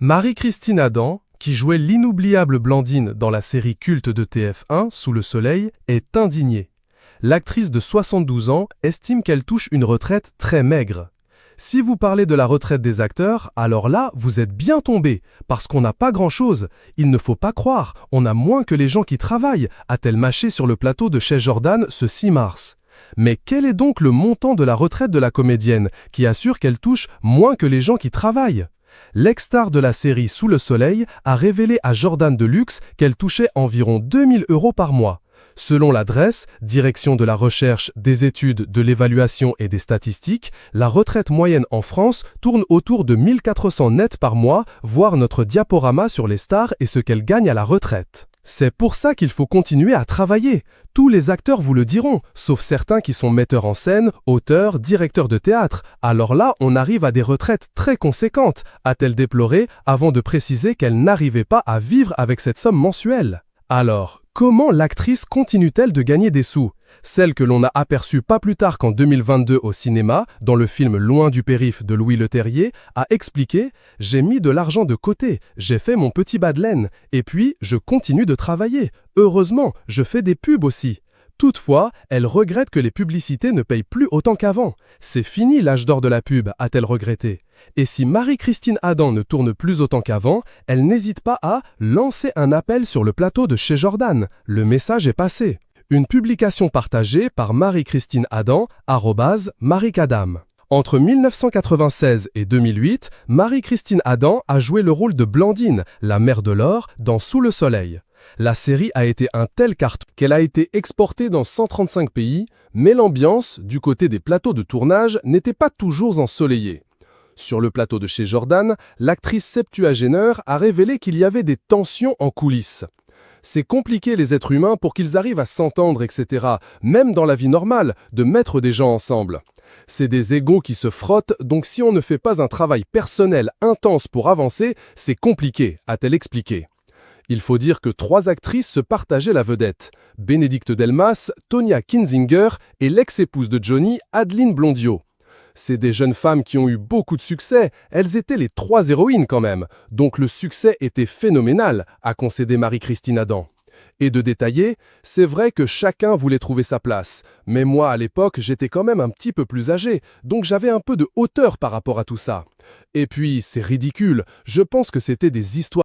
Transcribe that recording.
Marie-Christine Adam, qui jouait l'inoubliable Blandine dans la série culte de TF1, Sous le soleil, est indignée. L'actrice de 72 ans estime qu'elle touche une retraite très maigre. Si vous parlez de la retraite des acteurs, alors là, vous êtes bien tombé, parce qu'on n'a pas grand-chose. Il ne faut pas croire, on a moins que les gens qui travaillent, a-t-elle mâché sur le plateau de chez Jordan ce 6 mars. Mais quel est donc le montant de la retraite de la comédienne, qui assure qu'elle touche moins que les gens qui travaillent ? L'ex-star de la série Sous le soleil a révélé à Jordan de Luxe qu'elle touchait environ 2000 € par mois. Selon l'adresse, Direction de la recherche, des études, de l'évaluation et des statistiques, la retraite moyenne en France tourne autour de 1400 nets par mois, voire notre diaporama sur les stars et ce qu'elles gagnent à la retraite. C'est pour ça qu'il faut continuer à travailler. Tous les acteurs vous le diront, sauf certains qui sont metteurs en scène, auteurs, directeurs de théâtre. Alors là, on arrive à des retraites très conséquentes, a-t-elle déploré, avant de préciser qu'elle n'arrivait pas à vivre avec cette somme mensuelle. Alors, comment l'actrice continue-t-elle de gagner des sous ? Celle que l'on a aperçue pas plus tard qu'en 2022 au cinéma, dans le film Loin du périph' de Louis Leterrier, a expliqué « J'ai mis de l'argent de côté, j'ai fait mon petit bas de laine, et puis je continue de travailler. Heureusement, je fais des pubs aussi. » Toutefois, elle regrette que les publicités ne payent plus autant qu'avant. C'est fini l'âge d'or de la pub, a-t-elle regretté. Et si Marie-Christine Adam ne tourne plus autant qu'avant, elle n'hésite pas à lancer un appel sur le plateau de chez Jordan. Le message est passé. Une publication partagée par Marie-Christine Adam, @maricadam. Entre 1996 et 2008, Marie-Christine Adam a joué le rôle de Blandine, la mère de Laure, dans Sous le soleil. La série a été un tel carton qu'elle a été exportée dans 135 pays, mais l'ambiance, du côté des plateaux de tournage, n'était pas toujours ensoleillée. Sur le plateau de chez Jordan, l'actrice septuagénaire a révélé qu'il y avait des tensions en coulisses. C'est compliqué les êtres humains pour qu'ils arrivent à s'entendre, etc., même dans la vie normale, de mettre des gens ensemble. C'est des égos qui se frottent, donc si on ne fait pas un travail personnel intense pour avancer, c'est compliqué, a-t-elle expliqué. Il faut dire que 3 actrices se partageaient la vedette. Bénédicte Delmas, Tonya Kinzinger et l'ex-épouse de Johnny, Adeline Blondiot. C'est des jeunes femmes qui ont eu beaucoup de succès, elles étaient les 3 héroïnes quand même, donc le succès était phénoménal, a concédé Marie-Christine Adam. Et de détailler, c'est vrai que chacun voulait trouver sa place, mais moi à l'époque j'étais quand même un petit peu plus âgé, donc j'avais un peu de hauteur par rapport à tout ça. Et puis c'est ridicule, je pense que c'était des histoires